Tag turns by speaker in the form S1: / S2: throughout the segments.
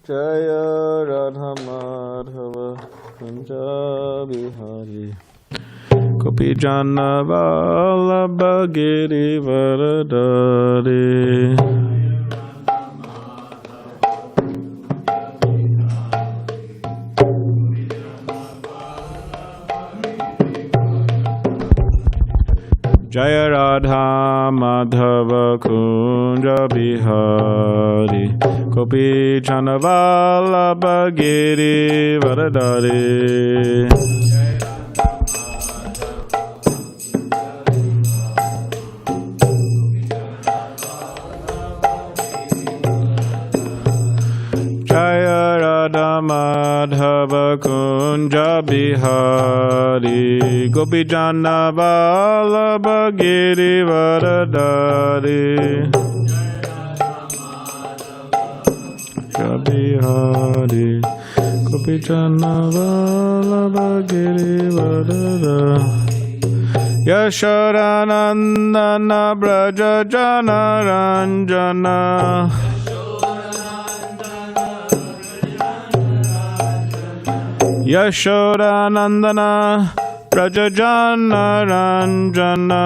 S1: Jaya Radha Madhava Kunja Bihari Gopi Jana Vallabha Giri Varadari Jaya Radha Madhava Kunja Bihari Gopi Jana Vallabha Giri Varadari Jaya Radha Madhava Kunja Bihari Gopi Jana Vallabha Giri Varadari Bihari Gopi Jana Vallabha Giri Varadari Yashodanandana Braja Jana Ranjana Yashodanandana Prajajana Ranjana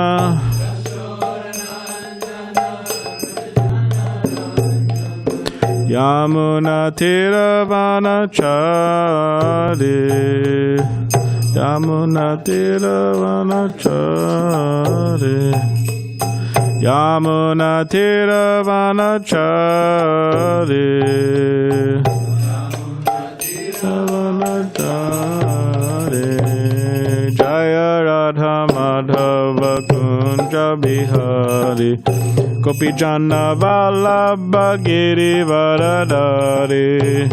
S1: Yamuna Tiravanachari Yamuna Tiravanachari Yamuna Tiravanachari Jaya Radha Madhava Kunja Bihari Gopi Jana Vallabha Giri Varadari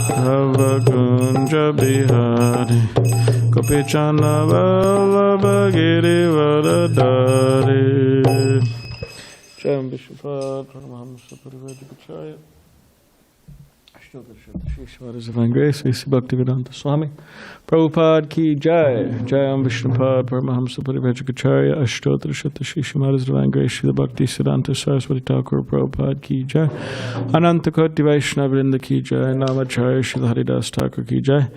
S1: Madhava Kunja Bihari Gopi Jana Vallabha Giri Varadari Jai Vishnupada Paramahamsa Parivajapacharya Shri Divine Grace, A.C. Bhaktivedanta Swami Prabhupada Ki Jai, Jayam Vishnupad Paramahamsa Parivajapacharya Ashtotra Shata Shri Srimad Divine Grace, Shri Bhakti Siddhanta Saraswati Thakur Prabhupada Ki Jai, Ananta Koti Vaishnava Vrinda Ki Jai, Namacharya Shri Haridas Thakur Ki Jai,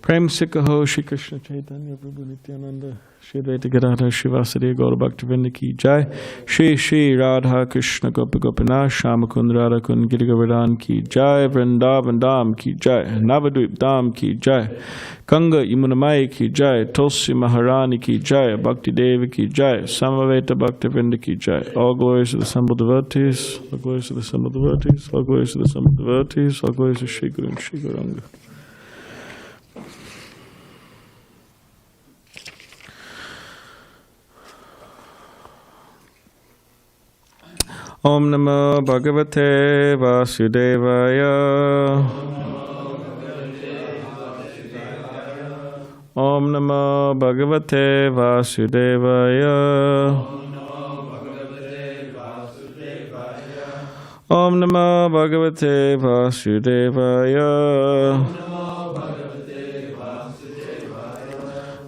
S1: Prem Sikhaho Shri Krishna Chaitanya Prabhu Nityananda Shri Advaita Gadadhar Shri Vasudeva Gaura Bhakti Vrinda Ki Jai, Shri Shri Radha Krishna Gopa Gopinath Shamakund Radha Kund Giri Govardhan Ki Jai, Vrindavan Dham Ki Jai, Navadvip Dham Ki Jai, Ganga Yamunamai Ki Jai, Tulsi Maharani Ki Jai, Bhakti Devi Ki Jai, Samaveta Bhakti Vrinda Ki Jai. All glories to the assembled devotees, all glories to the assembled devotees, all glories to the assembled devotees, all glories to Shri Guru and Shri Gauranga. Om Namo Bhagavate Vasudevaya. Om Namo Bhagavate Vasudevaya. Om Namo Bhagavate Vasudevaya.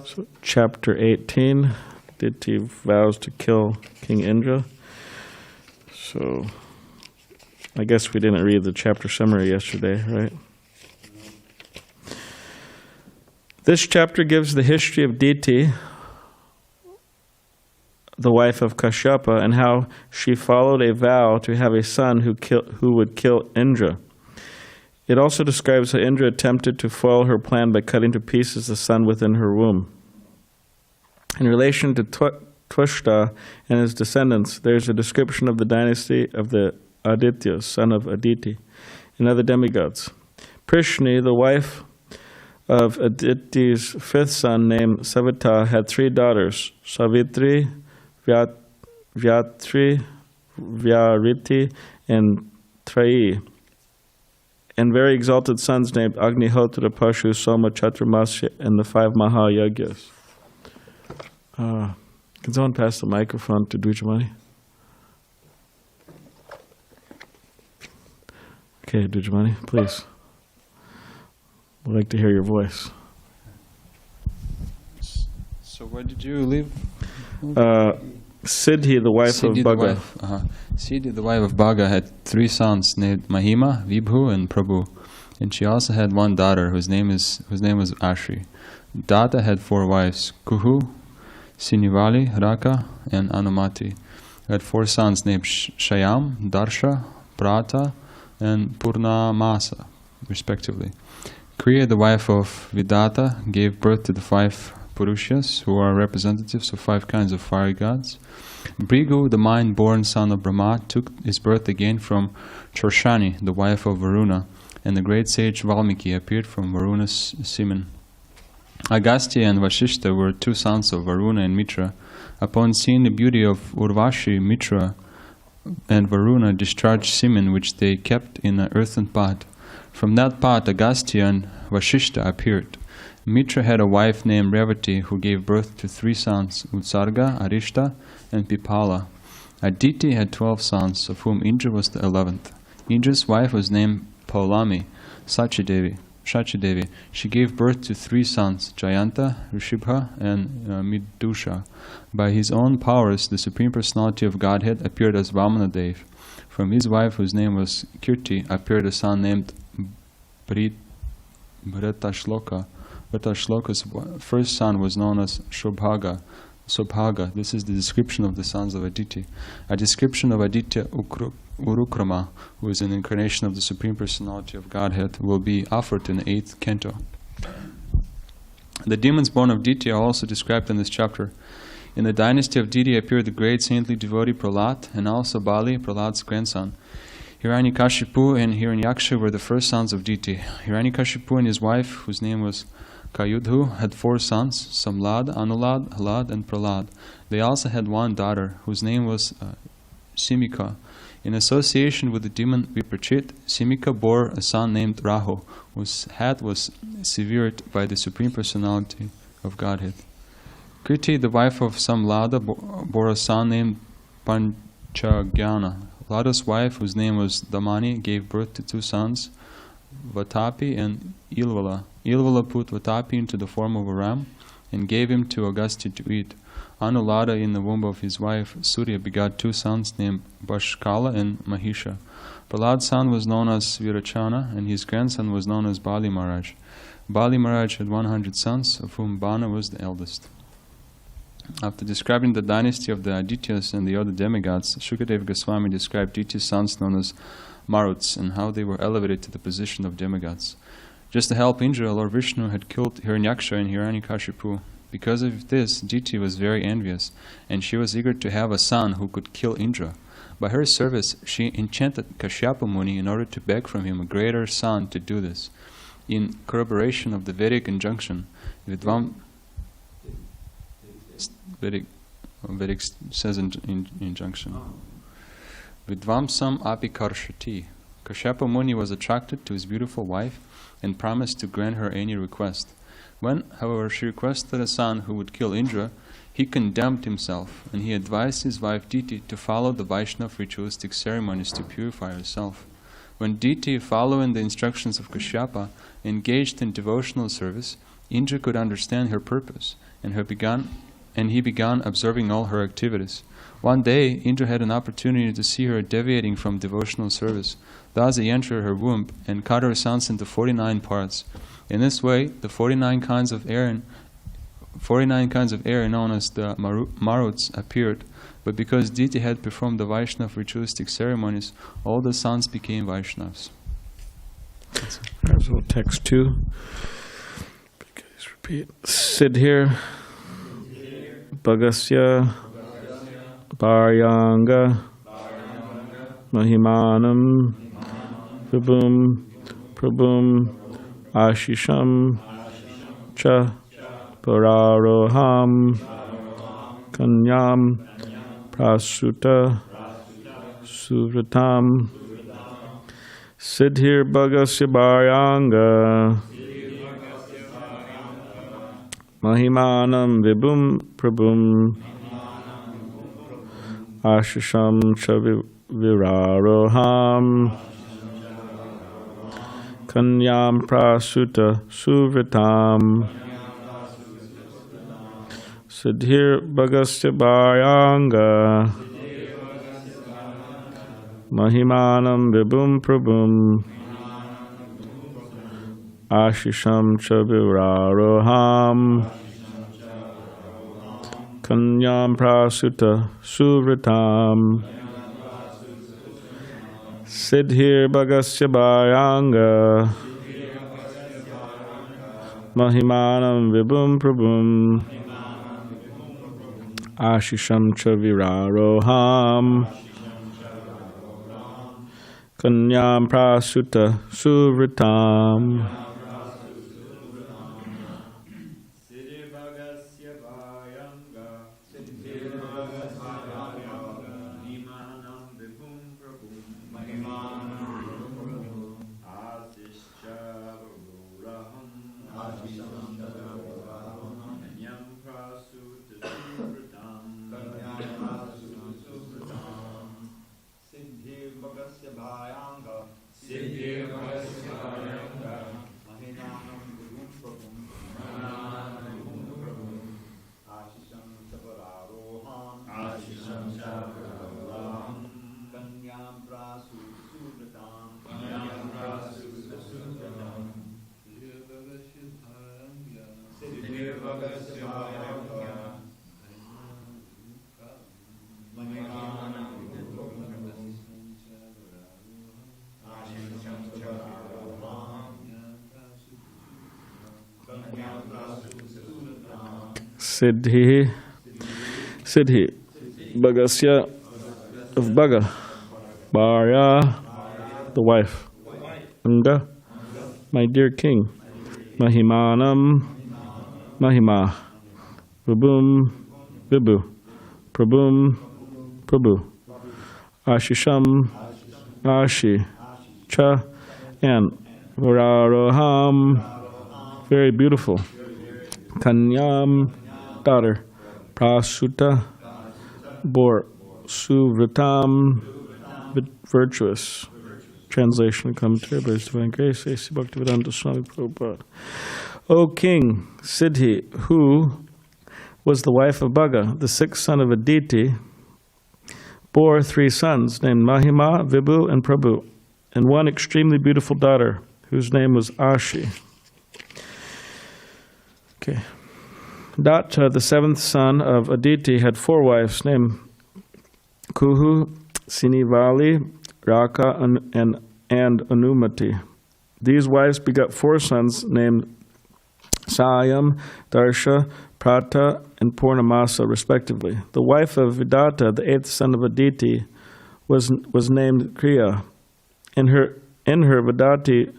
S1: So, chapter 18, Aditi vows to kill King Indra. So, I guess we didn't read the chapter summary yesterday, right? This chapter gives the history of Aditi, the wife of Kashyapa, and how she followed a vow to have a son who would kill Indra. It also describes how Indra attempted to foil her plan by cutting to pieces the son within her womb. In relation to Twishta and his descendants, there is a description of the dynasty of the Adityas, son of Aditi, and other demigods. Prishni, the wife of Aditi's fifth son named Savita, had three daughters, Savitri, Vyatri, Vyariti, and Trayi, and very exalted sons named Agnihotra, Pashu, Soma, Chaturmasya, and the 5 Mahayagyas. Can someone pass the microphone to Dujamani? Okay, Dujamani, please. We'd like to hear your voice.
S2: So where did you live?
S1: Siddhi, the wife of Bhaga.
S2: Siddhi, the wife of Bhaga, had 3 sons named Mahima, Vibhu, and Prabhu. And she also had one daughter whose name was Ashri. Data had 4 wives, Kuhu, Sinivali, Raka, and Anumati. He had 4 sons named Shayam, Darsha, Prata, and Purnamasa, respectively. Kriya, the wife of Vidata, gave birth to the 5 Purushas, who are representatives of 5 kinds of fiery gods. Bhrigu, the mind-born son of Brahma, took his birth again from Chorshani, the wife of Varuna, and the great sage Valmiki appeared from Varuna's semen. Agastya and Vashishta were 2 sons of Varuna and Mitra. Upon seeing the beauty of Urvashi, Mitra and Varuna discharged semen which they kept in an earthen pot. From that pot, Agastya and Vashishta appeared. Mitra had a wife named Revati who gave birth to 3 sons, Utsarga, Arishta, and Pipala. Aditi had 12 sons, of whom Indra was the 11th. Indra's wife was named Paulami, Sachidevi. She gave birth to 3 sons, Jayanta, Rishibha, and Midusha. By his own powers, the Supreme Personality of Godhead appeared as Vamanadev. From his wife, whose name was Kīrti, appeared a son named Bṛhatśloka. Bṛhatśloka's first son was known as Saubhaga. This is the description of the sons of Aditi. A description of Aditya Urukrama, who is an incarnation of the Supreme Personality of Godhead, will be offered in the 8th canto. The demons born of Diti are also described in this chapter. In the dynasty of Diti appeared the great saintly devotee Prahlad, and also Bali, Prahlad's grandson. Hiranyakashipu and Hiranyaksha were the first sons of Diti. Hiranyakashipu and his wife, whose name was Kayudhu, had 4 sons, Samlad, Anulad, Halad, and Prahlad. They also had one daughter, whose name was Simika. In association with the demon Viprachit, Simika bore a son named Rahu, whose head was severed by the Supreme Personality of Godhead. Kīrti, the wife of Samlada, bore a son named Panchagyana. Lada's wife, whose name was Damani, gave birth to 2 sons, Vatapi and Ilvala. Ilvala put Vatapi into the form of a ram and gave him to Agastya to eat. Anulada, in the womb of his wife Surya, begot 2 sons named Bashkala and Mahisha. Prahlad's son was known as Virachana, and his grandson was known as Bali Maharaj. Bali Maharaj had 100 sons, of whom Bana was the eldest. After describing the dynasty of the Adityas and the other demigods, Shukadeva Goswami described Diti's sons known as Maruts and how they were elevated to the position of demigods. Just to help Indra, Lord Vishnu had killed Hiranyaksha and Hiranyakashipu. Because of this, Diti was very envious, and she was eager to have a son who could kill Indra. By her service, she enchanted Kashyapa Muni in order to beg from him a greater son to do this. In corroboration of the Vedic injunction, Vedic says in injunction, Vidvamsam api karshati. Kashyapa Muni was attracted to his beautiful wife and promised to grant her any request. When, however, she requested a son who would kill Indra, he condemned himself, and he advised his wife Diti to follow the Vaishnava ritualistic ceremonies to purify herself. When Diti, following the instructions of Kashyapa, engaged in devotional service, Indra could understand her purpose, and he began observing all her activities. One day, Indra had an opportunity to see her deviating from devotional service. Thus he entered her womb and cut her sons into 49 parts. In this way, the 49 kinds of air known as the Maruts appeared, but because Diti had performed the Vaishnava ritualistic ceremonies, all the sons became Vaishnavas.
S1: There's a little text too. Please repeat. Sit here. Bhagasya Bharyanga Mahimanam Vibhum Prabhum Ashisham Cha Pararoham Kanyam Prasuta Suvratam Siddhir Bhagasya Bharyanga Mahimanam Vibhum Prabhum Ashisham Viraroham Kanyam Prasuta Suvratam Siddhir Bhagasya Bhayanga Mahimanam Vibhum Prabhum Ashisham Chaviraroham Kanyam Prasuta Suvritam Siddhir Bhagasya Bhayanga Mahimanam Vibhum Prabhum Ashisham Chaviraroham Kanyam Prasuta Suvritam Siddhi Bhagasya of Bhaga Bharya, the wife, Anga, my dear king, Mahimanam, Mahima, Vibhum, Vibhu, Prabhum, Prabhu, Ashisham, Ashi, Cha, and Vararoham, very beautiful, Kanyam, daughter, Prasuta, bore, Suvritam, virtuous. Translation commentary by His Divine Grace, A.C. Bhaktivedanta Swami Prabhupada. O king, Siddhi, who was the wife of Bhaga, the sixth son of Aditi, bore three sons named Mahima, Vibhu, and Prabhu, and one extremely beautiful daughter whose name was Ashi. Okay. Datta, the seventh son of Aditi, had four wives named Kuhu, Sinivali, Raka, and Anumati. These wives begot four sons named Sayam, Darsha, Prata, and Purnamasa, respectively. The wife of Vidatta, the eighth son of Aditi, was named Kriya. In her Vidatta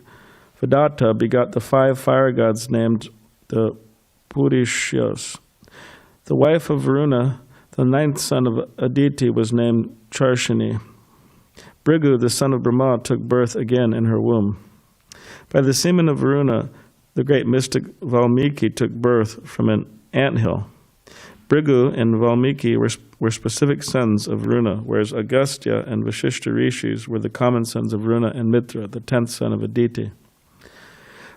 S1: begot the five fire gods named the Purishyas. The wife of Varuna, the ninth son of Aditi, was named Charshini. Bhrigu, the son of Brahma, took birth again in her womb. By the semen of Varuna, the great mystic Valmiki took birth from an anthill. Bhrigu and Valmiki were specific sons of Varuna, whereas Agastya and Vashishta Rishis were the common sons of Varuna and Mitra, the 10th son of Aditi.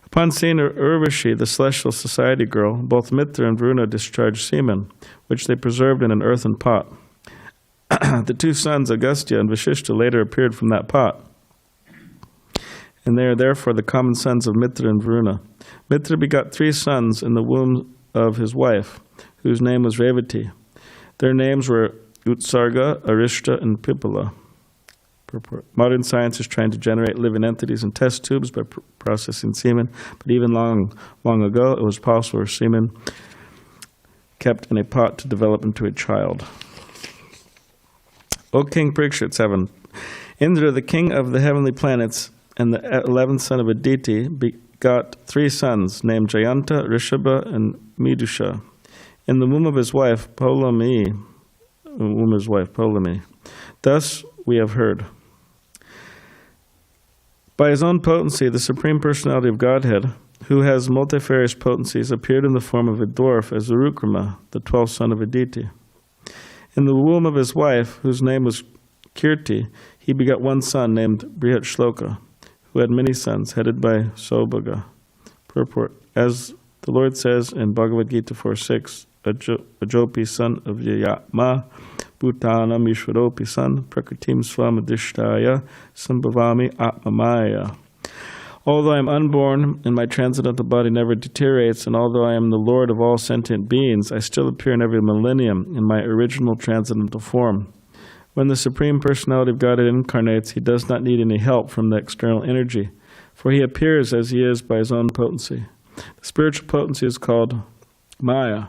S1: Upon seeing Urvashi, the celestial society girl, both Mitra and Varuna discharged semen, which they preserved in an earthen pot. The two sons, Agastya and Vashishta, later appeared from that pot, and they are therefore the common sons of Mitra and Varuna. Mitra begot three sons in the womb of his wife, whose name was Revati. Their names were Utsarga, Arishta, and Pipala. Purport. Modern science is trying to generate living entities in test tubes by processing semen, but even long ago it was possible for semen kept in a pot to develop into a child. O King Parikshit, 7. Indra, the king of the heavenly planets and the 11th son of Aditi, begot three sons named Jayanta, Rishabha, and Midusha. In the womb of his wife Ptolemy. Thus we have heard. By his own potency, the Supreme Personality of Godhead, who has multifarious potencies, appeared in the form of a dwarf as Urukrama, the 12th son of Aditi. In the womb of his wife, whose name was Kīrti, he begot one son named Bṛhatśloka, who had many sons, headed by Saubhaga. Purport. As the Lord says in Bhagavad Gita 4:6, Ajopi son of Yayatma, Bhutanam Ishwaropi son, Prakritim Swamadishtaya, Sambhavami Atmamaya. Although I am unborn and my transcendental body never deteriorates, and although I am the Lord of all sentient beings, I still appear in every millennium in my original transcendental form. When the Supreme Personality of Godhead incarnates, he does not need any help from the external energy, for he appears as he is by his own potency. The spiritual potency is called Maya.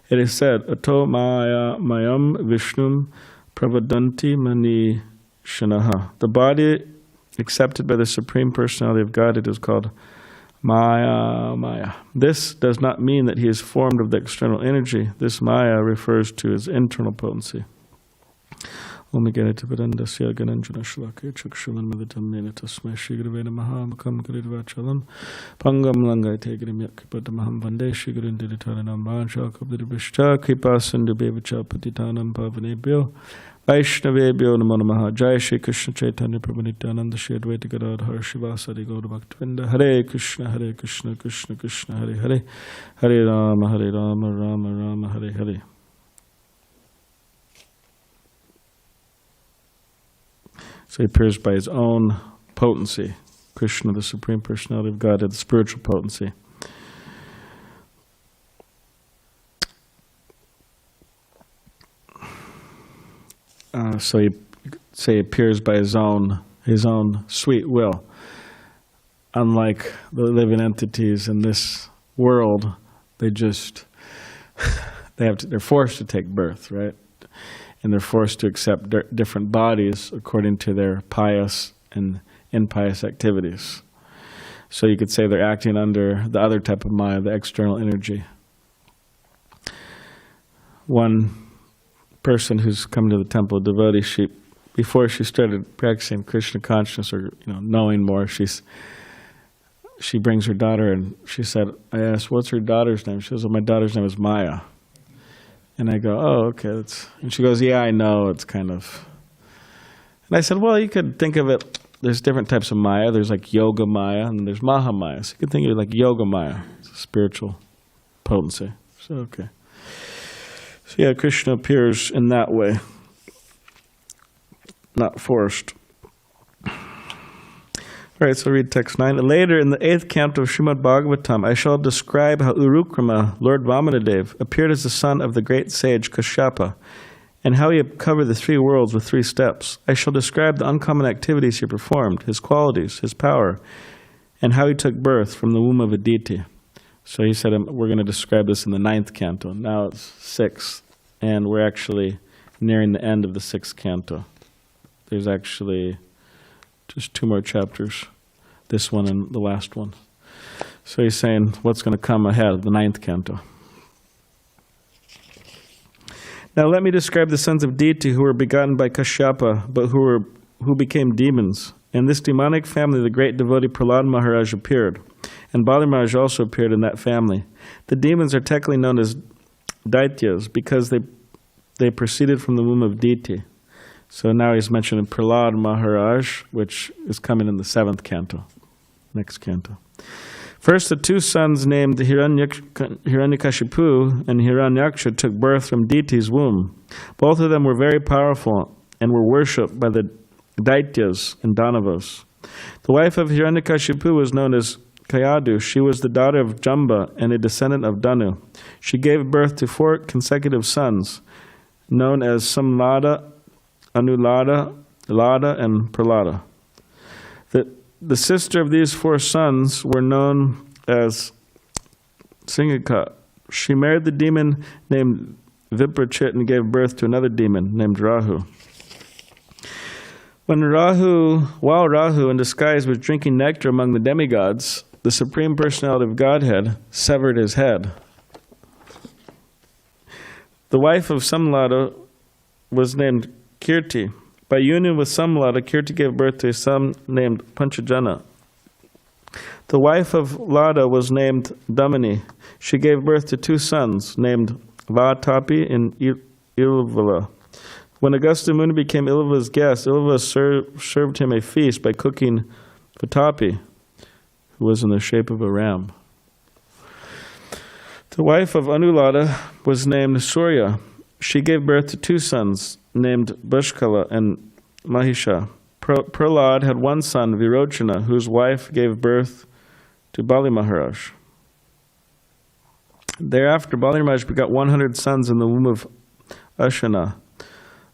S1: It is said, Ato Maya Mayam Vishnum Pravadanti Mani Shanaha. The body accepted by the Supreme Personality of Godhead is called Maya. This does not mean that he is formed of the external energy. This Maya refers to his internal potency. Om Gita Parandasya Gananjana Shlaka Chukshalan Maditam Nena Tasma Shigravena Mahamakam Gridvachalam Pangam Langai Tegrim Yakripatamaham Vande Shigarin Diditaranam Banshaka Vidibishta Kripasandu Bevacha Patitanam Pavanebyo Vaishnavebyo Namo Namaha Jai Shri Krishna Chaitanya Prabhu Nityananda Shri Advaita Gadadhar Shivasari Gaura Bhaktivinoda Hare Krishna Krishna Krishna Hare Hare Hare Rama Rama Rama Hare Hare. So he appears by his own potency. Krishna, the Supreme Personality of Godhead, the spiritual potency. So he appears by his own sweet will. Unlike the living entities in this world, they're forced to take birth, right? And they're forced to accept different bodies according to their pious and impious activities. So you could say they're acting under the other type of Maya, the external energy. One person who's come to the temple of devotee, before she started practicing Krishna consciousness or knowing more, she brings her daughter and she said, I asked, what's her daughter's name? She says, well, my daughter's name is Maya. And I go, oh, okay. And she goes, yeah, I know, it's kind of... And I said, well, you could think of it, there's different types of Maya. There's like Yoga Maya and there's Maha Maya. So you could think of it like Yoga Maya. It's a spiritual potency. So, okay. So yeah, Krishna appears in that way. Not forced. All right, so read text 9. Later, in the 8th canto of Srimad Bhagavatam, I shall describe how Urukrama, Lord Vamanadev, appeared as the son of the great sage Kashyapa, and how he covered the 3 worlds with 3 steps. I shall describe the uncommon activities he performed, his qualities, his power, and how he took birth from the womb of Aditi. So he said, we're going to describe this in the 9th canto. Now it's 6th, and we're actually nearing the end of the 6th canto. There's actually just 2 more chapters, this one and the last one. So he's saying what's going to come ahead of the 9th canto. Now let me describe the sons of Aditi who were begotten by Kashyapa, but who became demons. In this demonic family, the great devotee Prahlad Maharaj appeared, and Bali Maharaj also appeared in that family. The demons are technically known as Daityas because they proceeded from the womb of Aditi. So now he's mentioning Prahlad Maharaj, which is coming in the 7th canto, next canto. First, the 2 sons named Hiranyakashipu and Hiranyaksha took birth from Diti's womb. Both of them were very powerful and were worshipped by the Daityas and Danavas. The wife of Hiranyakashipu was known as Kayadu. She was the daughter of Jamba and a descendant of Danu. She gave birth to 4 consecutive sons, known as Samlada, Anulada, Lada, and Prahlada. The sister of these 4 sons were known as Singika. She married the demon named Viprachit and gave birth to another demon named Rahu. While Rahu in disguise was drinking nectar among the demigods, the Supreme Personality of Godhead severed his head. The wife of Samlada was named Kīrti. By union with Samlada, Kīrti gave birth to a son named Panchajana. The wife of Lada was named Damani. She gave birth to 2 sons named Vatapi and Ilvala. When Augusta Muni became Ilva's guest, Ilva served him a feast by cooking Vatapi, who was in the shape of a ram. The wife of Anulada was named Surya. She gave birth to two sons, named Bṛhatśloka and Mahisha. Prahlad had one son, Virochana, whose wife gave birth to Bali Maharaj. Thereafter, Bali Maharaj begot 100 sons in the womb of Ashana.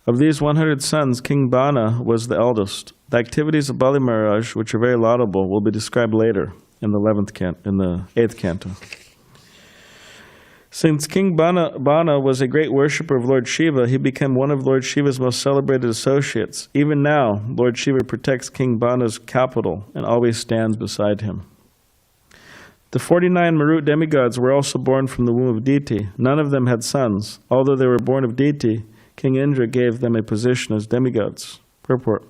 S1: Of these 100 sons, King Bana was the eldest. The activities of Bali Maharaj, which are very laudable, will be described later in the 8th canto. Since King Bana was a great worshipper of Lord Shiva, he became one of Lord Shiva's most celebrated associates. Even now, Lord Shiva protects King Bana's capital and always stands beside him. The 49 Marut demigods were also born from the womb of Aditi. None of them had sons. Although they were born of Aditi, King Indra gave them a position as demigods. Purport.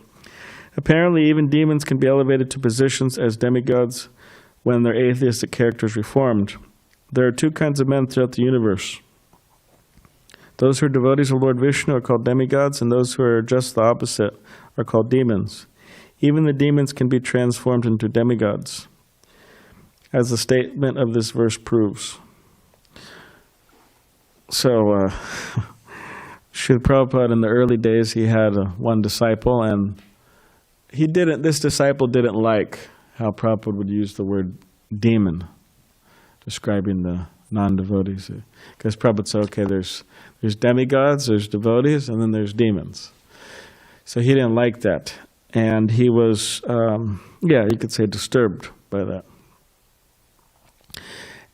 S1: Apparently, even demons can be elevated to positions as demigods when their atheistic character is reformed. There are two kinds of men throughout the universe. Those who are devotees of Lord Vishnu are called demigods, and those who are just the opposite are called demons. Even the demons can be transformed into demigods, as the statement of this verse proves. So, Srila Prabhupada, in the early days, he had one disciple, and this disciple didn't like how Prabhupada would use the word demon, describing the non-devotees. Because Prabhupada said, okay, there's demigods, there's devotees, and then there's demons. So he didn't like that. And he was, you could say, disturbed by that.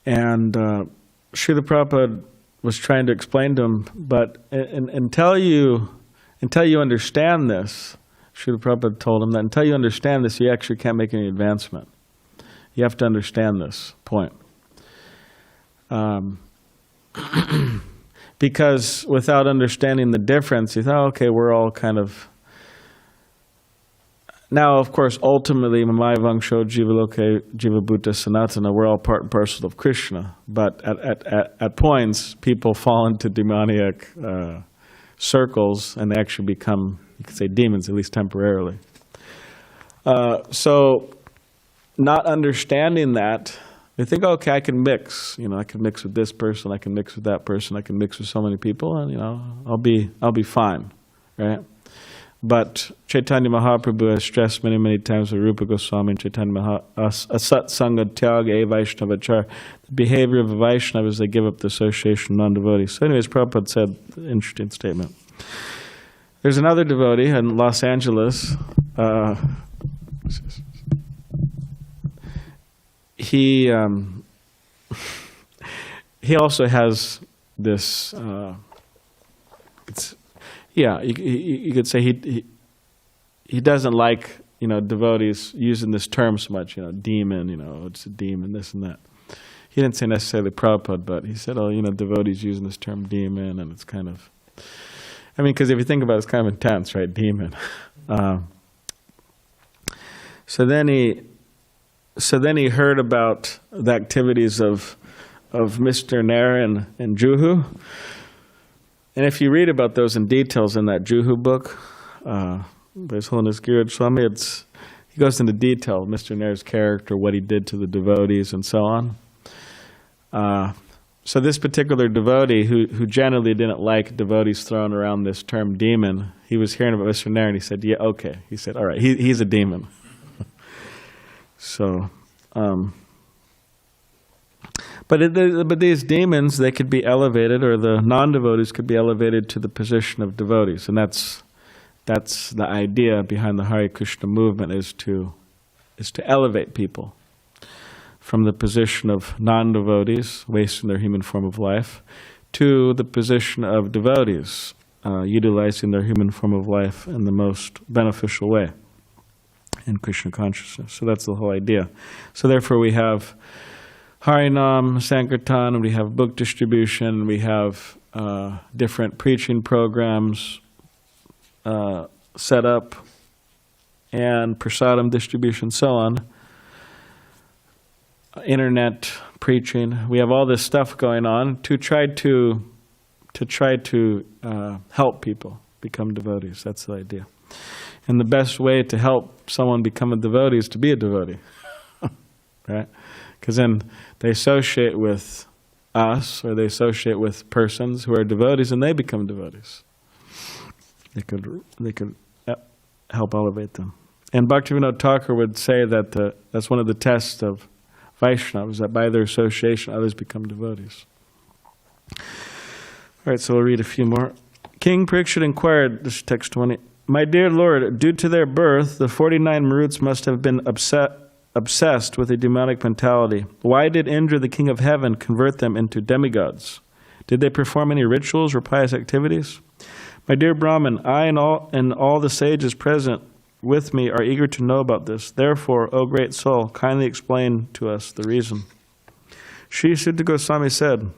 S1: And Srila Prabhupada was trying to explain to him, but until you understand this, Srila Prabhupada told him that until you understand this, you actually can't make any advancement. You have to understand this point. Because without understanding the difference, you thought, okay, we're all kind of... Now, of course, ultimately, Mamaya Vangsho, Jivaloke, Jivabhuta, Sanatana, we're all part and parcel of Krishna. But at points, people fall into demoniac circles, and they actually become, you could say, demons, at least temporarily. So, not understanding that, they think, okay, I can mix. I can mix with this person, I can mix with that person, I can mix with so many people, and I'll be fine, right? But Chaitanya Mahaprabhu has stressed many, many times with Rupa Goswami and Chaitanya Asat Sangha Tyaga E Vaishnavachar. The behavior of a Vaishnava is they give up the association of non-devotees. So anyways, Prabhupada said an interesting statement. There's another devotee in Los Angeles. He also has this... you could say he doesn't like devotees using this term so much. Demon. It's a demon. This and that. He didn't say necessarily Prabhupada, but he said, devotees using this term demon, and it's kind of. Because if you think about it, it's kind of intense, right? Demon. So then he heard about the activities of Mr. Nair and Juhu. And if you read about those in details in that Juhu book, by His Holiness Gita Swami, he goes into detail, Mr. Nair's character, what he did to the devotees, and so on. So this particular devotee, who generally didn't like devotees throwing around this term demon, he was hearing about Mr. Nair, and he said, yeah, okay. He said, all right, he's a demon. So... But these demons, they could be elevated, or the non-devotees could be elevated to the position of devotees, and that's the idea behind the Hare Krishna movement, is to elevate people from the position of non-devotees, wasting their human form of life, to the position of devotees, utilizing their human form of life in the most beneficial way in Krishna consciousness. So that's the whole idea. So therefore we have Harinam, Sankirtan, we have book distribution, we have different preaching programs set up, and prasadam distribution, so on. Internet preaching. We have all this stuff going on to try to help people become devotees. That's the idea. And the best way to help someone become a devotee is to be a devotee, right? Because then they associate with us, or they associate with persons who are devotees, and they become devotees. They could help elevate them. And Bhaktivinoda Thakur would say that that's one of the tests of Vaishnavas, that by their association others become devotees. All right, so we'll read a few more. King Parikshit inquired, this is text 20, "My dear Lord, due to their birth, the 49 Maruts must have been obsessed with a demonic mentality. Why did Indra, the king of heaven, convert them into demigods? Did they perform any rituals or pious activities? My dear Brahman, I and all the sages present with me are eager to know about this. Therefore, O great soul, kindly explain to us the reason." Sri Sutta Goswami said,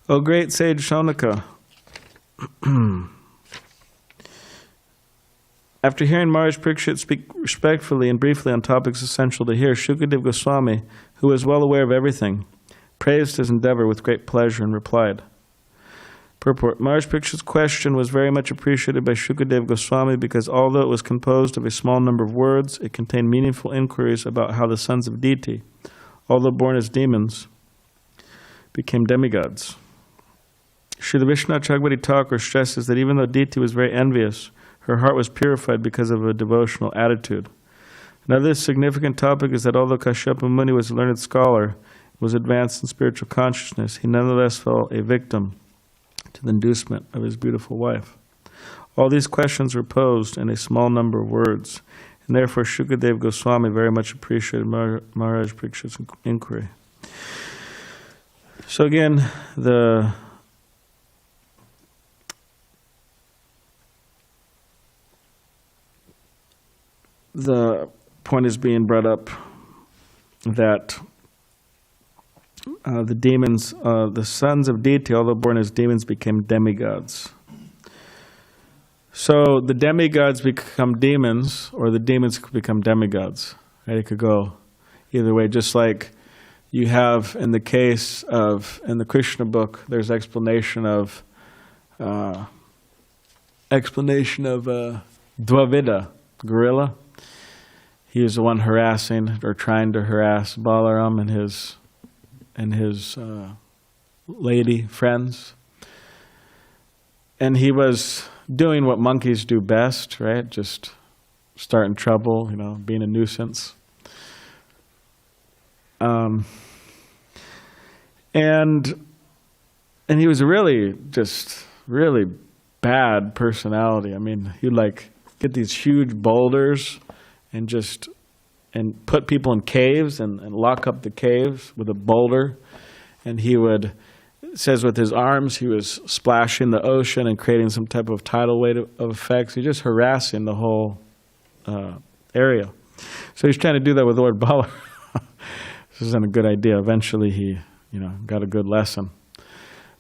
S1: "O great sage Shaunaka, after hearing Maharaj Parikshit speak respectfully and briefly on topics essential to hear, Shukadeva Goswami, who was well aware of everything, praised his endeavor with great pleasure and replied." Purport: Maharaj Parikshit's question was very much appreciated by Shukadeva Goswami because although it was composed of a small number of words, it contained meaningful inquiries about how the sons of Aditi, although born as demons, became demigods. Srila Vishwanath Chakravarti Thakur stresses that even though Aditi was very envious, her heart was purified because of a devotional attitude. Another significant topic is that although Kashyapa Muni was a learned scholar, was advanced in spiritual consciousness, he nonetheless fell a victim to the inducement of his beautiful wife. All these questions were posed in a small number of words, and therefore Shukadeva Goswami very much appreciated Maharaj Parikshit's inquiry. So again, the point is being brought up that the demons, the sons of Aditi, although born as demons, became demigods. So the demigods become demons, or the demons become demigods. Right? It could go either way, just like you have in the case of, in the Krishna book, there's explanation of Dvavida, gorilla. He is the one harassing or trying to harass Balaram and his lady friends. And he was doing what monkeys do best, right? Just starting trouble, being a nuisance. And he was really bad personality. I mean, he'd get these huge boulders and put people in caves and lock up the caves with a boulder. And he would, it says with his arms, he was splashing the ocean and creating some type of tidal wave of effects. He's just harassing the whole area. So he's trying to do that with Lord Balaram. This isn't a good idea. Eventually he, got a good lesson.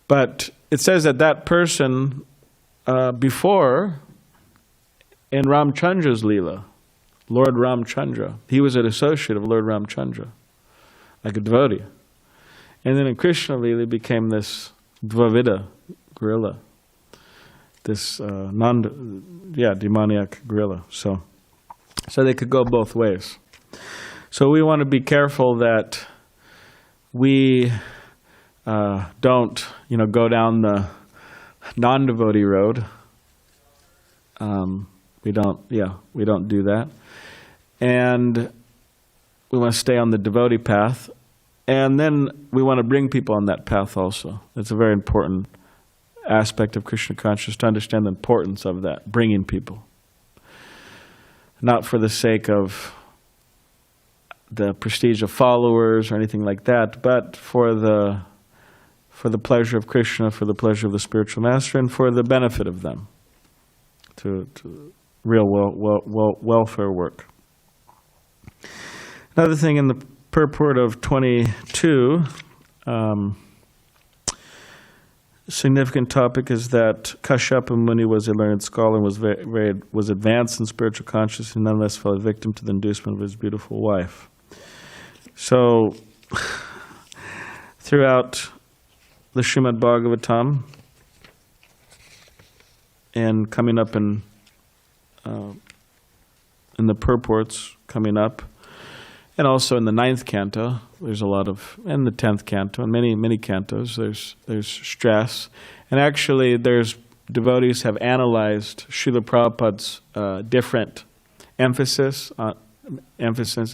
S1: But it says that person before, in Ramchandra's Leela, Lord Ramchandra, he was an associate of Lord Ramchandra, like a devotee. And then in Krishna Leela, he became this Dvavida gorilla, this demoniac gorilla. So they could go both ways. So we want to be careful that we don't, go down the non-devotee road. We don't do that. And we want to stay on the devotee path. And then we want to bring people on that path also. It's a very important aspect of Krishna consciousness to understand the importance of that, bringing people. Not for the sake of the prestige of followers or anything like that, but for the pleasure of Krishna, for the pleasure of the spiritual master, and for the benefit of them, to real welfare work. Another thing in the purport of 22, significant topic is that Kashyapa Muni was a learned scholar and was advanced in spiritual consciousness and nonetheless fell a victim to the inducement of his beautiful wife. So, throughout the Srimad Bhagavatam and coming up in the purports coming up, And also in the 9th canto, there's a lot of, and the 10th canto, and many cantos, there's stress. And actually, devotees have analyzed Srila Prabhupada's different emphasis that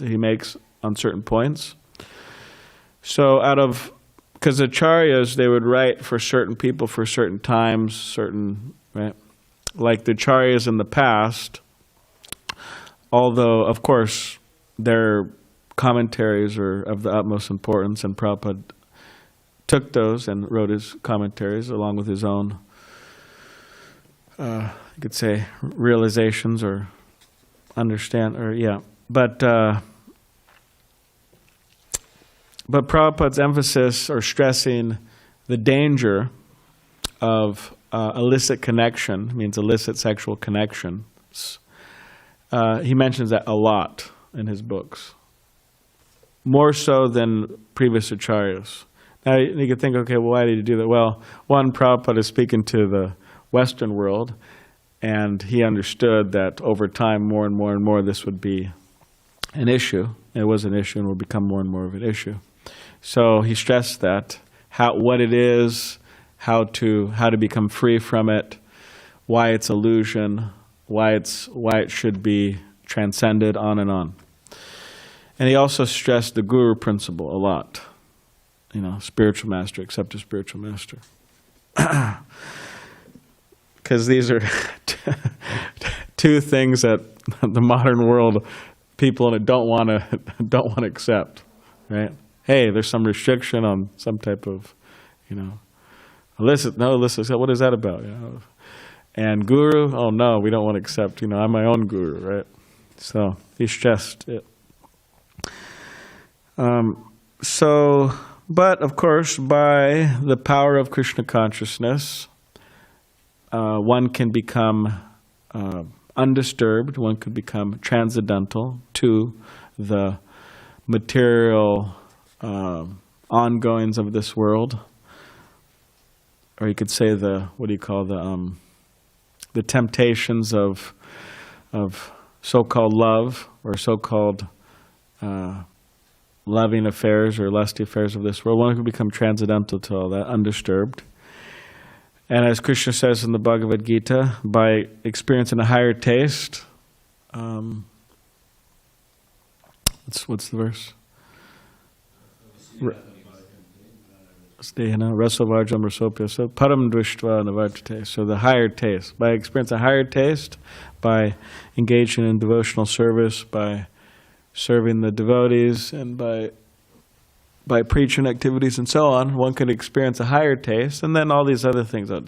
S1: he makes on certain points. So because acharyas, they would write for certain people for certain times, right? Like the acharyas in the past, although, of course, their commentaries are of the utmost importance, and Prabhupada took those and wrote his commentaries along with his own, you could say, realizations or But Prabhupada's emphasis or stressing the danger of illicit connection, means illicit sexual connection. He mentions that a lot in his books, more so than previous acharyas. Now you could think, okay, well, why did he do that? Well, one, Prabhupada is speaking to the Western world, and he understood that over time, more and more, this would be an issue. It was an issue and will become more and more of an issue. So he stressed that, what it is, how to become free from it, why it's illusion, why it should be transcended, on and on. And he also stressed the guru principle a lot. Spiritual master, accept a spiritual master. Because these are two things that the modern world, people in it don't want to accept, right? Hey, there's some restriction on some type of, illicit. No, illicit. What is that about? And guru, oh no, we don't want to accept. I'm my own guru, right? So he stressed it. But of course, by the power of Krishna consciousness, one can become undisturbed, one could become transcendental to the material ongoings of this world. Or you could say the temptations of so-called love, or so-called loving affairs or lusty affairs of this world. One can become transcendental to all that, undisturbed. And as Krishna says in the Bhagavad Gita, by experiencing a higher taste, what's the verse? Rasovarjam rasopya, so param drishtva navartate. So the higher taste. By experiencing a higher taste, by engaging in devotional service, by serving the devotees, and by preaching activities and so on, one could experience a higher taste, and then all these other things, at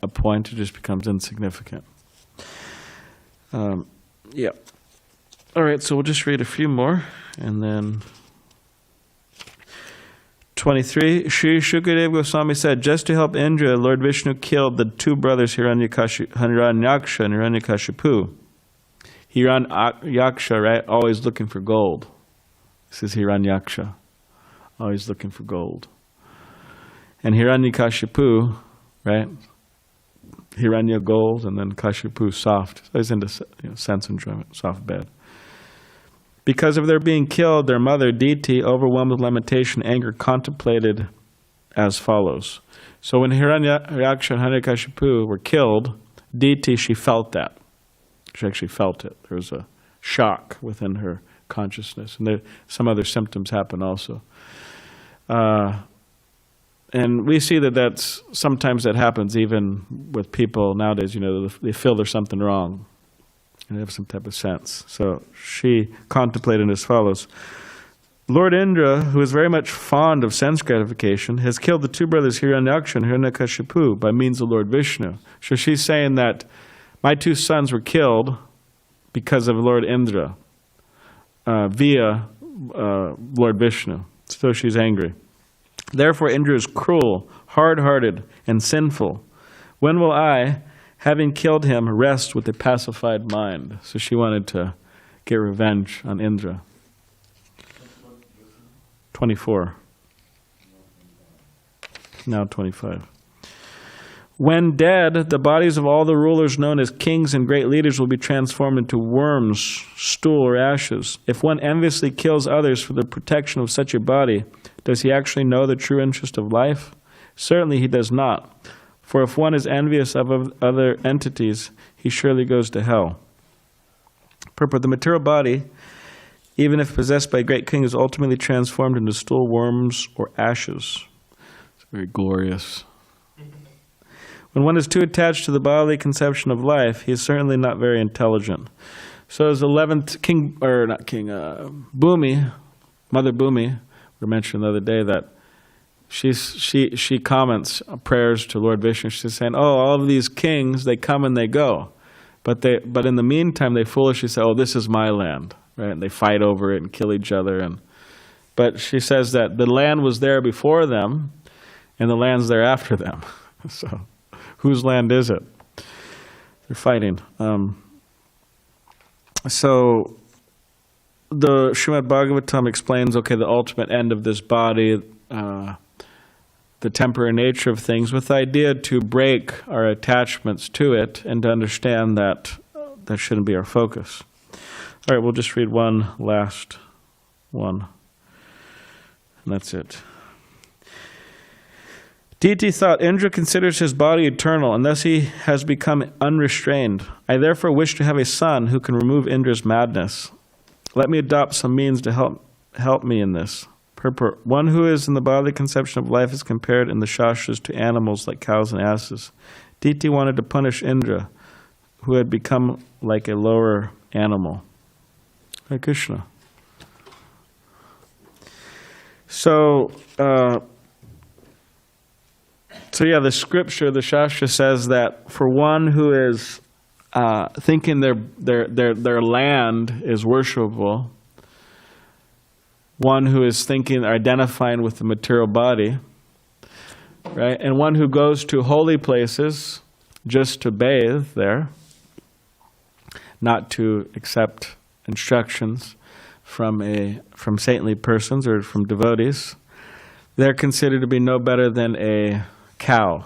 S1: a point, it just becomes insignificant. Yeah. All right, so we'll just read a few more, and then 23, Sri Shukadev Goswami said, just to help Indra, Lord Vishnu killed the two brothers Hiranyaksha and Hiranyakashipu. Hiranyaksha, right, always looking for gold. This is Hiranyaksha, always looking for gold. And Hiranyakashipu, right, Hiranya gold, and then Kashipu soft. So he's into sense enjoyment, soft bed. Because of their being killed, their mother, Aditi, overwhelmed with lamentation, anger, contemplated as follows. So when Hiranyaksha and Hiranyakashipu were killed, Aditi, she felt that. She actually felt it. There was a shock within her consciousness. And some other symptoms happen also. And we see that sometimes that happens even with people nowadays. They feel there's something wrong. And they have some type of sense. So she contemplated as follows. Lord Indra, who is very much fond of sense gratification, has killed the two brothers Hiranyaksha and Hiranyakashipu by means of Lord Vishnu. So she's saying that my two sons were killed because of Lord Indra via Lord Vishnu. So she's angry. Therefore Indra is cruel, hard-hearted, and sinful. When will I, having killed him, rest with a pacified mind? So she wanted to get revenge on Indra. 24. Now 25. When dead, the bodies of all the rulers known as kings and great leaders will be transformed into worms, stool, or ashes. If one enviously kills others for the protection of such a body, does he actually know the true interest of life? Certainly he does not. For if one is envious of other entities, he surely goes to hell. Purport: the material body, even if possessed by a great king, is ultimately transformed into stool, worms, or ashes. It's very glorious. When one is too attached to the bodily conception of life, he is certainly not very intelligent. So as 11th king, or not king, Bhumi, Mother Bhumi, we mentioned the other day that she comments prayers to Lord Vishnu. She's saying, oh, all of these kings, they come and they go. But in the meantime, they foolishly say, oh, this is my land. Right? And they fight over it and kill each other. But she says that the land was there before them, and the land's there after them. So whose land is it? They're fighting. So the Srimad Bhagavatam explains, okay, the ultimate end of this body, the temporary nature of things, with the idea to break our attachments to it and to understand that that shouldn't be our focus. All right, we'll just read one last one, and that's it. Aditi thought, Indra considers his body eternal, and thus he has become unrestrained. I therefore wish to have a son who can remove Indra's madness. Let me adopt some means to help me in this. Purport: one who is in the bodily conception of life is compared in the Shastras to animals like cows and asses. Aditi wanted to punish Indra, who had become like a lower animal. Hare Krishna. So the scripture, the Shastra says that for one who is thinking their land is worshipable, one who is thinking, identifying with the material body, right, and one who goes to holy places just to bathe there, not to accept instructions from saintly persons or from devotees, they're considered to be no better than a cow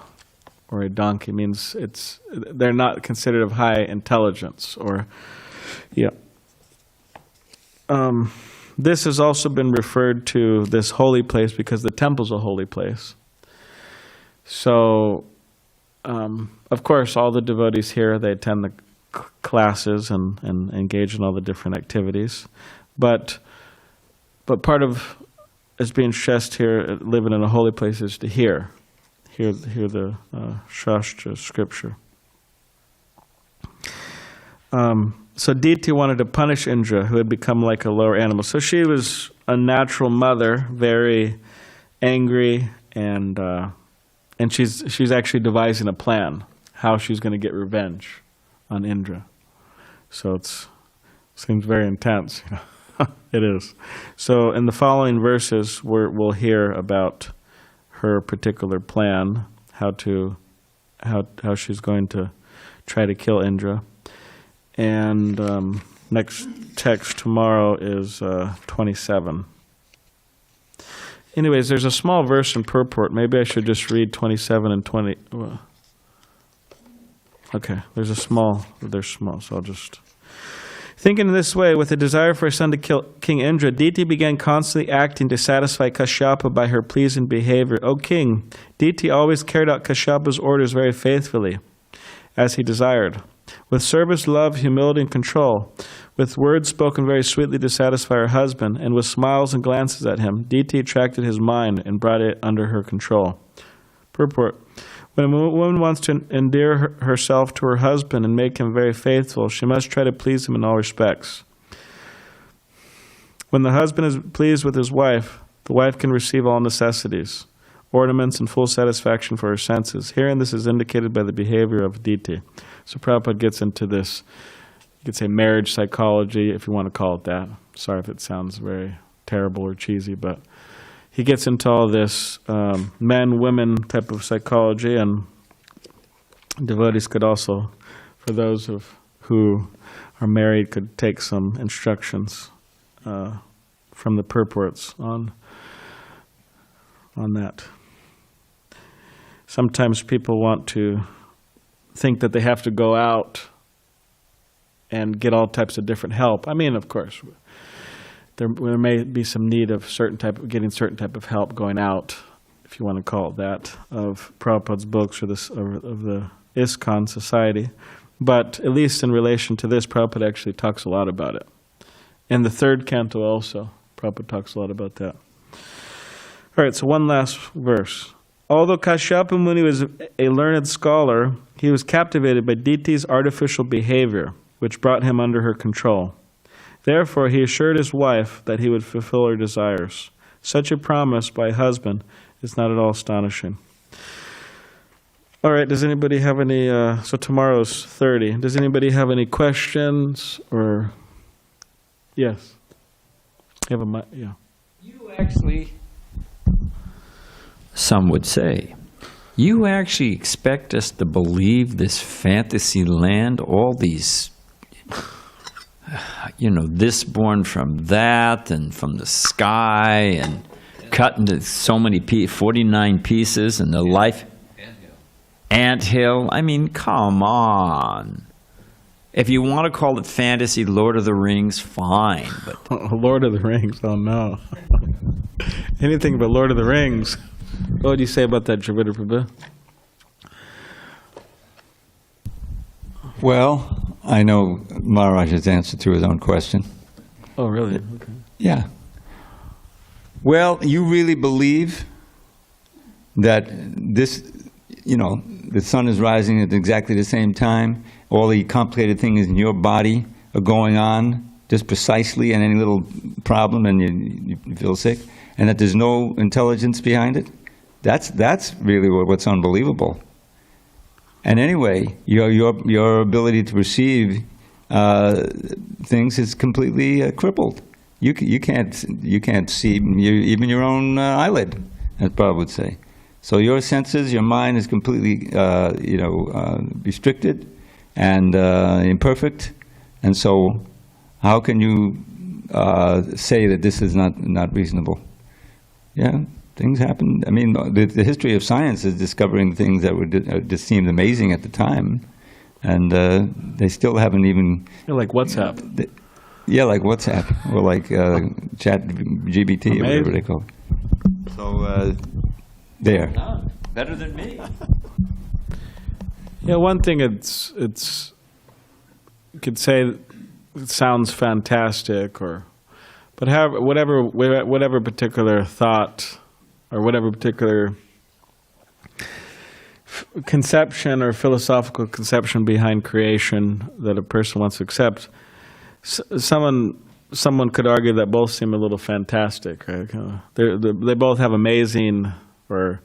S1: or a donkey. Means they're not considered of high intelligence. This has also been referred to, this holy place, because the temple's a holy place. So, of course, all the devotees here, they attend the classes and engage in all the different activities. But part of as being stressed here, living in a holy place, is to hear the Shastra scripture. So Aditi wanted to punish Indra, who had become like a lower animal. So she was a natural mother, very angry, and she's actually devising a plan how she's going to get revenge on Indra. So it seems very intense. It is. So in the following verses, we'll hear about her particular plan, how she's going to try to kill Indra. And next text tomorrow is 27. Anyways, there's a small verse in purport. Maybe I should just read 27 and 20. Okay, they're small, so I'll just... Thinking in this way, with a desire for a son to kill King Indra, Aditi began constantly acting to satisfy Kashyapa by her pleasing behavior. O king, Aditi always carried out Kashyapa's orders very faithfully, as he desired. With service, love, humility, and control, with words spoken very sweetly to satisfy her husband, and with smiles and glances at him, Aditi attracted his mind and brought it under her control. Purport: when a woman wants to endear herself to her husband and make him very faithful, she must try to please him in all respects. When the husband is pleased with his wife, the wife can receive all necessities, ornaments, and full satisfaction for her senses. Herein this is indicated by the behavior of Aditi. So Prabhupada gets into this, you could say marriage psychology, if you want to call it that. Sorry if it sounds very terrible or cheesy, but he gets into all this men-women type of psychology, and devotees could also, for those who are married, could take some instructions from the purports on that. sometimes people want to think that they have to go out and get all types of different help. I mean, of course, there may be some need of getting certain type of help going out, if you want to call it that, of Prabhupada's books or of the ISKCON society. But at least in relation to this, Prabhupada actually talks a lot about it. In the third canto also, Prabhupada talks a lot about that. All right, so one last verse. Although Kashyapa Muni was a learned scholar, he was captivated by Aditi's artificial behavior, which brought him under her control. Therefore, he assured his wife that he would fulfill her desires. Such a promise by a husband is not at all astonishing. All right, does anybody have any, so tomorrow's 30. Does anybody have any questions or, yes? You have a mic, yeah.
S3: You actually, some would say, you actually expect us to believe this fantasy land, all these, this born from that and from the sky and cut into so many 49 pieces and the life. Anthill. I mean, come on. If you want to call it fantasy, Lord of the Rings, fine. But
S1: Lord of the Rings, oh no. Anything but Lord of the Rings. What would you say about that, Javita Prabhu?
S4: Well, I know Maharaj's answer to his own question.
S1: Oh, really? Okay.
S4: Yeah. Well, you really believe that this, the sun is rising at exactly the same time, all the complicated things in your body are going on just precisely, and any little problem and you feel sick, and that there's no intelligence behind it? That's really what's unbelievable. And anyway, your ability to perceive things is completely crippled. You can't see even your own eyelid, as Prabhu would say. So your senses, your mind is completely restricted and imperfect. And so, how can you say that this is not reasonable? Yeah. Things happen. I mean, the history of science is discovering things that just seemed amazing at the time, and they still haven't even.
S1: Like WhatsApp.
S4: Like WhatsApp, or like Chat GBT, or whatever they call it. So there.
S3: better than me.
S1: Yeah, one thing it's you could say it sounds fantastic, but whatever particular thought or whatever particular conception or philosophical conception behind creation that a person wants to accept, someone could argue that both seem a little fantastic. Right? They both have amazing or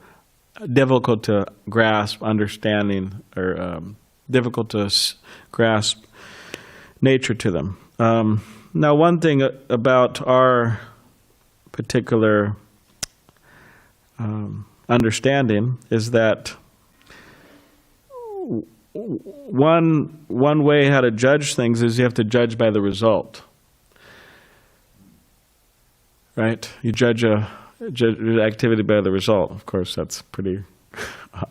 S1: difficult to grasp understanding, or difficult to grasp nature to them. Now, one thing about our particular understanding is that one way how to judge things is you have to judge by the result, right? You judge activity by the result. Of course, that's pretty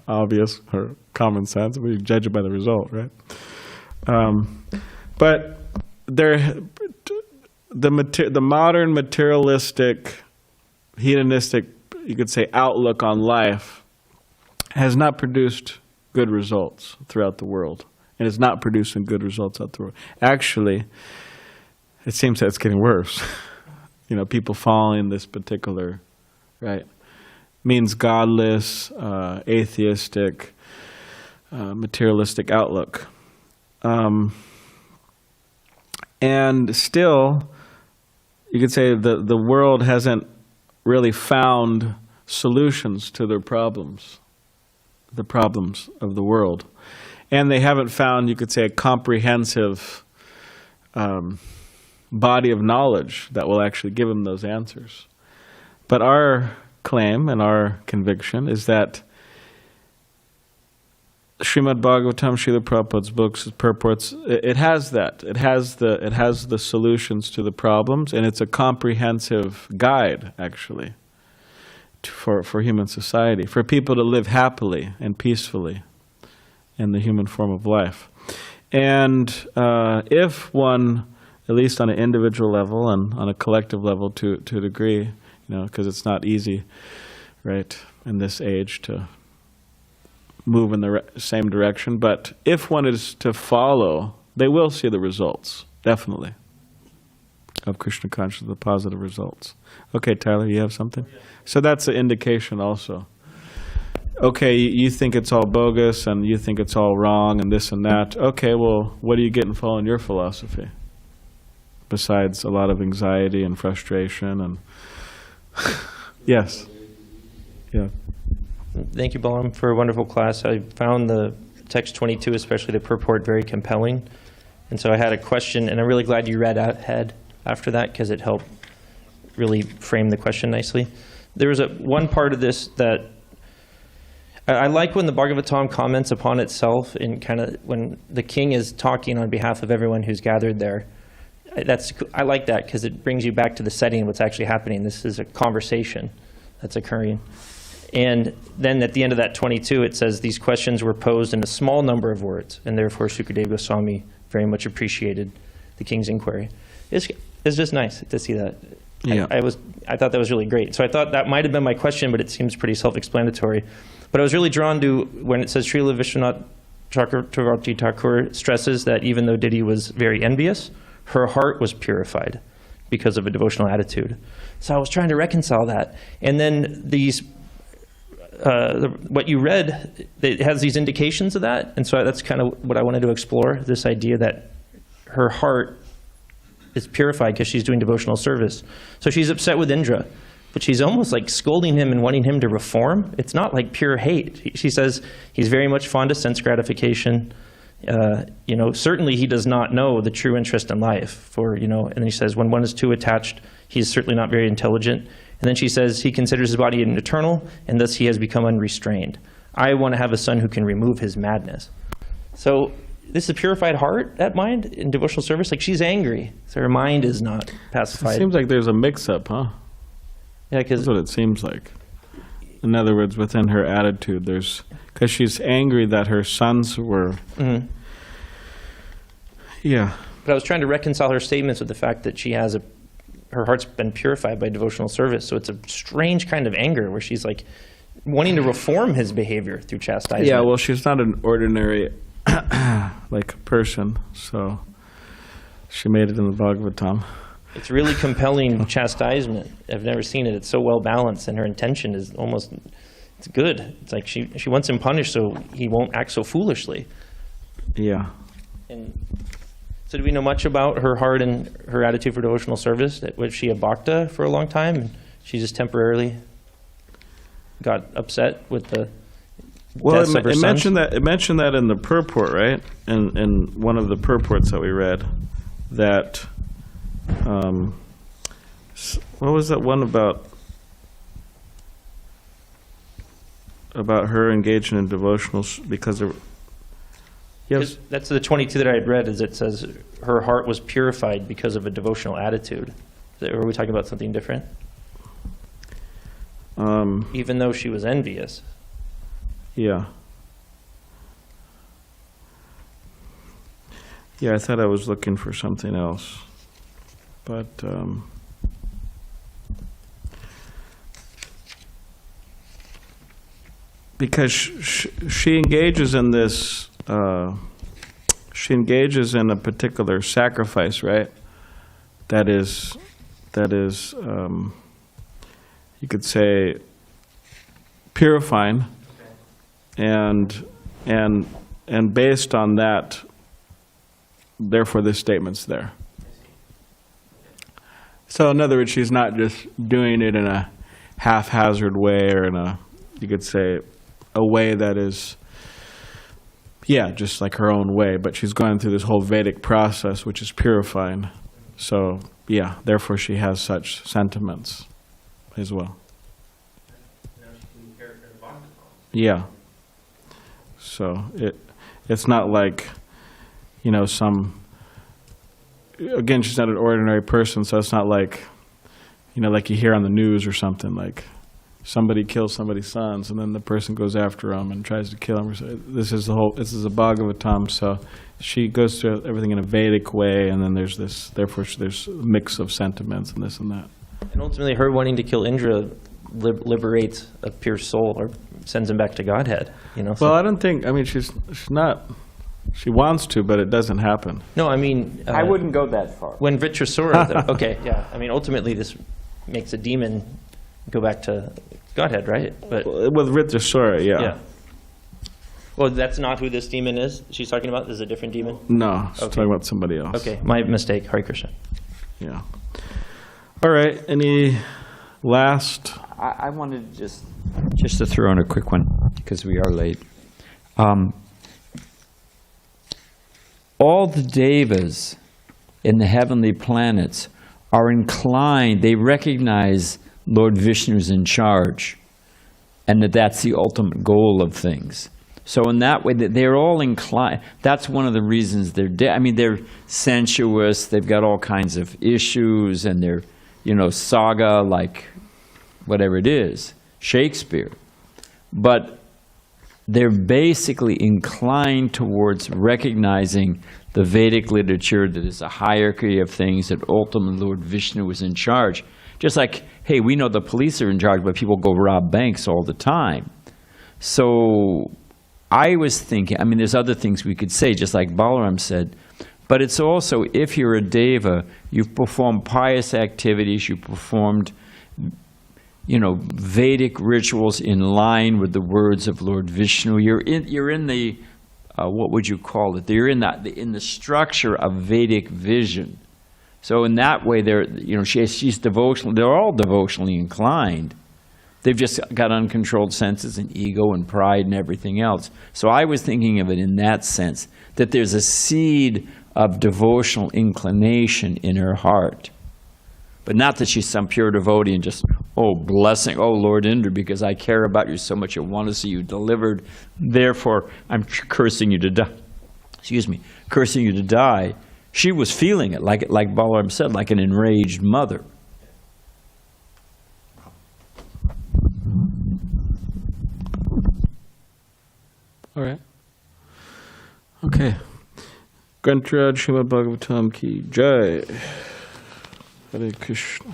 S1: obvious or common sense, but you judge it by the result, right? But the modern materialistic, hedonistic, you could say, outlook on life has not produced good results throughout the world, and is not producing good results out the world. Actually, it seems that it's getting worse. People following this particular, right, means godless, atheistic, materialistic outlook. And still, you could say the world hasn't really found solutions to their problems, the problems of the world. And they haven't found, you could say, a comprehensive body of knowledge that will actually give them those answers. But our claim and our conviction is that Srimad Bhagavatam, Srila Prabhupada's books, purports, it has that. It has the solutions to the problems, and it's a comprehensive guide, actually, for human society, for people to live happily and peacefully in the human form of life. And if one, at least on an individual level and on a collective level to a degree, because it's not easy, right, in this age to move in the same direction, but if one is to follow, they will see the results, definitely, of Krishna consciousness, the positive results. Okay, Tyler, you have something? So that's an indication also. Okay, you think it's all bogus and you think it's all wrong and this and that. Okay, well, what do you get in following your philosophy? Besides a lot of anxiety and frustration and... Yes. Yeah.
S5: Thank you, Balaram, for a wonderful class. I found the text 22, especially the purport, very compelling. And so I had a question, and I'm really glad you read ahead after that because it helped really frame the question nicely. There was one part of this that I like when the Bhagavatam comments upon itself in kind of when the king is talking on behalf of everyone who's gathered there. I like that because it brings you back to the setting of what's actually happening. This is a conversation that's occurring. And then at the end of that 22, it says these questions were posed in a small number of words, and therefore Sukadeva Goswami very much appreciated the king's inquiry. It's just nice to see that.
S1: Yeah.
S5: I thought that was really great. So I thought that might have been my question, but it seems pretty self-explanatory. But I was really drawn to when it says Srila Vishwanath Chakravarti Thakur stresses that even though Diti was very envious, her heart was purified because of a devotional attitude. So I was trying to reconcile that. And then these, what you read, it has these indications of that. And so that's kind of what I wanted to explore, this idea that her heart is purified because she's doing devotional service. So she's upset with Indra, but she's almost like scolding him and wanting him to reform. It's not like pure hate. She says he's very much fond of sense gratification. Certainly he does not know the true interest in life. And then he says, when one is too attached, he's certainly not very intelligent. And then she says he considers his body eternal, and thus he has become unrestrained. I want to have a son who can remove his madness. So this is a purified heart, that mind, in devotional service. Like she's angry, so her mind is not pacified.
S1: It seems like there's a mix-up, huh?
S5: Yeah, because
S1: that's what it seems like. In other words, within her attitude, because she's angry that her sons were... Mm-hmm. Yeah.
S5: But I was trying to reconcile her statements with the fact that her heart's been purified by devotional service. So it's a strange kind of anger where she's like wanting to reform his behavior through chastisement.
S1: Yeah, well, she's not an ordinary person, so she made it in the Bhagavatam.
S5: It's really compelling chastisement. I've never seen it. It's so well balanced, and her intention is it's good. It's like she wants him punished so he won't act so foolishly.
S1: Yeah.
S5: And so do we know much about her heart and her attitude for devotional service? Was she a bhakta for a long time, and she just temporarily got upset with the deaths of her sons?
S1: It mentioned that in the purport, right? In one of the purports that we read, that what was that one about her engaging in devotionals because of... Yes.
S5: That's the 22 that I had read, is it says her heart was purified because of a devotional attitude. Are we talking about something different? Even though she was envious.
S1: Yeah. Yeah, I thought I was looking for something else. But because she engages in this, she engages in a particular sacrifice, right? That is, you could say, purifying, and based on that, therefore this statement's there. So in other words, she's not just doing it in a haphazard way or in a, you could say, a way that is, yeah, just like her own way, but she's going through this whole Vedic process, which is purifying. So, yeah, therefore she has such sentiments as well. Yeah. So it's not like, again, she's not an ordinary person, so it's not like, like you hear on the news or something, like somebody kills somebody's sons, and then the person goes after him and tries to kill him. This is a Bhagavatam, so she goes through everything in a Vedic way, and then there's a mix of sentiments and this and that.
S5: And ultimately, her wanting to kill Indra liberates a pure soul or sends him back to Godhead.
S1: Well, I don't think. I mean, she's not. She wants to, but it doesn't happen.
S5: No, I mean,
S3: I wouldn't go that far.
S5: when Vṛhatśloka, okay, yeah. I mean, ultimately, this makes a demon go back to Godhead, right? But
S1: With Vṛhatśloka,
S5: yeah. Well, that's not who this demon is she's talking about? This is a different demon?
S1: No, she's talking about somebody else.
S5: Okay, my mistake. Hare Krishna.
S1: Yeah. All right. Any last?
S3: I wanted just to throw in a quick one, because we are late. All the devas in the heavenly planets are inclined, they recognize Lord Vishnu's in charge, and that's the ultimate goal of things. So in that way, they're all inclined. That's one of the reasons they're sensuous, they've got all kinds of issues, and they're, saga, like whatever it is, Shakespeare. But they're basically inclined towards recognizing the Vedic literature, that is a hierarchy of things, that ultimately Lord Vishnu is in charge. Just like, hey, we know the police are in charge, but people go rob banks all the time. So I was thinking, there's other things we could say, just like Balaram said, but it's also, if you're a deva, you've performed pious activities, you've performed Vedic rituals in line with the words of Lord Vishnu. You're in the what would you call it? You're in the structure of Vedic vision. So in that way, she's devotional. They're all devotionally inclined. They've just got uncontrolled senses and ego and pride and everything else. So I was thinking of it in that sense, that there's a seed of devotional inclination in her heart. But not that she's some pure devotee and just, blessing, Lord Indra, because I care about you so much, I want to see you delivered, therefore I'm cursing you to die. Cursing you to die. She was feeling it, like Balaram said, like an enraged mother.
S1: All right. Okay. Grantraj Srimad Bhagavatam ki jai. Hare Krishna.